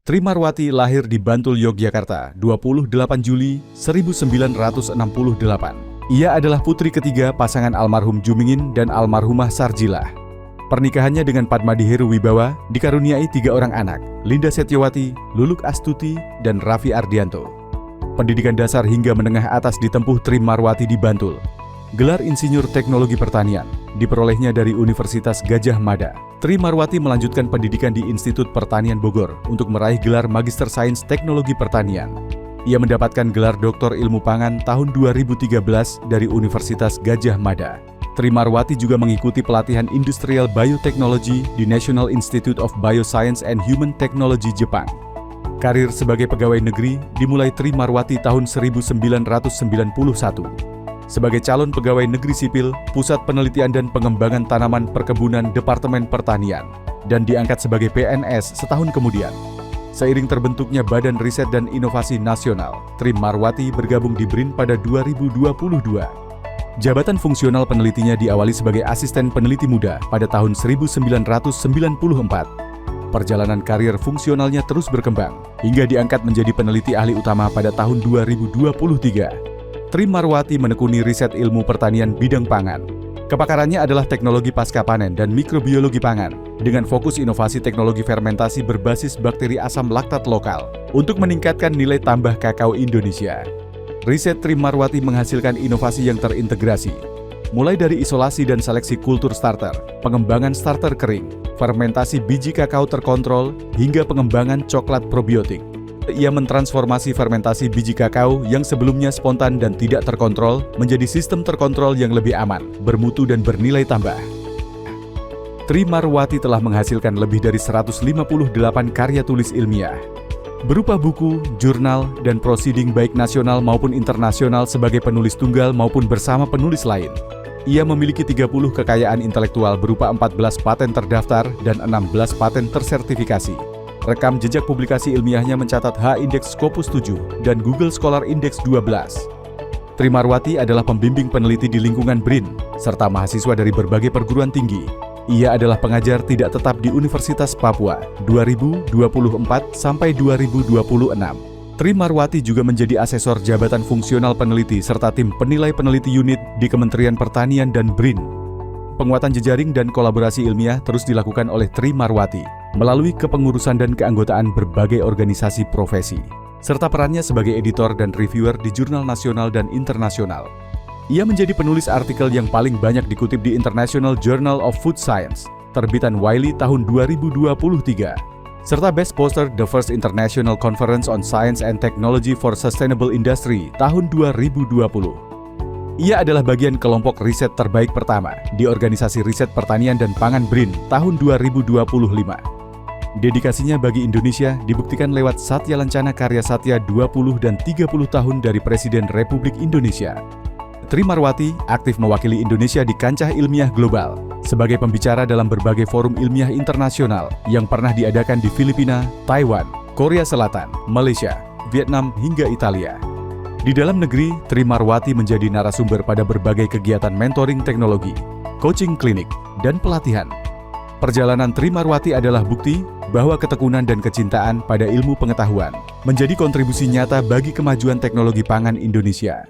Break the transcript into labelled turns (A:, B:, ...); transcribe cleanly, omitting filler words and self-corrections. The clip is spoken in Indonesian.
A: Tri Marwati lahir di Bantul, Yogyakarta, 28 Juli 1968. Ia adalah putri ketiga pasangan almarhum Jumingin dan almarhumah Sarjilah. Pernikahannya dengan Padmadi Heru Wibawa dikaruniai 3 orang anak, Linda Setyowati, Luluk Astuti, dan Raffi Ardianto. Pendidikan dasar hingga menengah atas ditempuh Tri Marwati di Bantul. Gelar Insinyur Teknologi Pertanian diperolehnya dari Universitas Gadjah Mada. Tri Marwati melanjutkan pendidikan di Institut Pertanian Bogor untuk meraih gelar Magister Sains Teknologi Pertanian. Ia mendapatkan gelar Doktor Ilmu Pangan tahun 2013 dari Universitas Gadjah Mada. Tri Marwati juga mengikuti pelatihan Industrial Biotechnology di National Institute of Bioscience and Human Technology Jepang. Karir sebagai pegawai negeri dimulai Tri Marwati tahun 1991. Sebagai calon pegawai negeri sipil, Pusat Penelitian dan Pengembangan Tanaman Perkebunan Departemen Pertanian, dan diangkat sebagai PNS setahun kemudian. Seiring terbentuknya Badan Riset dan Inovasi Nasional, Tri Marwati bergabung di BRIN pada 2022. Jabatan fungsional penelitinya diawali sebagai asisten peneliti muda pada tahun 1994. Perjalanan karir fungsionalnya terus berkembang, hingga diangkat menjadi peneliti ahli utama pada tahun 2023. Tri Marwati menekuni riset ilmu pertanian bidang pangan. Kepakarannya adalah teknologi pasca panen dan mikrobiologi pangan, dengan fokus inovasi teknologi fermentasi berbasis bakteri asam laktat lokal untuk meningkatkan nilai tambah kakao Indonesia. Riset Tri Marwati menghasilkan inovasi yang terintegrasi, mulai dari isolasi dan seleksi kultur starter, pengembangan starter kering, fermentasi biji kakao terkontrol, hingga pengembangan coklat probiotik. Ia mentransformasi fermentasi biji kakao yang sebelumnya spontan dan tidak terkontrol menjadi sistem terkontrol yang lebih aman, bermutu dan bernilai tambah. Tri Marwati telah menghasilkan lebih dari 158 karya tulis ilmiah, berupa buku, jurnal, dan proceeding baik nasional maupun internasional sebagai penulis tunggal maupun bersama penulis lain. Ia memiliki 30 kekayaan intelektual berupa 14 paten terdaftar dan 16 paten tersertifikasi. Rekam jejak publikasi ilmiahnya mencatat H-Index Scopus 7 dan Google Scholar Index 12. Tri Marwati adalah pembimbing peneliti di lingkungan BRIN, serta mahasiswa dari berbagai perguruan tinggi. Ia adalah pengajar tidak tetap di Universitas Papua 2024 sampai 2026. Tri Marwati juga menjadi asesor Jabatan Fungsional Peneliti serta tim penilai peneliti unit di Kementerian Pertanian dan BRIN. Penguatan jejaring dan kolaborasi ilmiah terus dilakukan oleh Tri Marwati melalui kepengurusan dan keanggotaan berbagai organisasi profesi, serta perannya sebagai editor dan reviewer di jurnal nasional dan internasional. Ia menjadi penulis artikel yang paling banyak dikutip di International Journal of Food Science, terbitan Wiley tahun 2023, serta Best Poster The First International Conference on Science and Technology for Sustainable Industry tahun 2020. Ia adalah bagian kelompok riset terbaik pertama di Organisasi Riset Pertanian dan Pangan BRIN tahun 2025. Dedikasinya bagi Indonesia dibuktikan lewat Satya Lancana Karya Satya 20 dan 30 tahun dari Presiden Republik Indonesia. Tri Marwati aktif mewakili Indonesia di kancah ilmiah global sebagai pembicara dalam berbagai forum ilmiah internasional yang pernah diadakan di Filipina, Taiwan, Korea Selatan, Malaysia, Vietnam, hingga Italia. Di dalam negeri, Tri Marwati menjadi narasumber pada berbagai kegiatan mentoring teknologi, coaching klinik, dan pelatihan. Perjalanan Tri Marwati adalah bukti bahwa ketekunan dan kecintaan pada ilmu pengetahuan menjadi kontribusi nyata bagi kemajuan teknologi pangan Indonesia.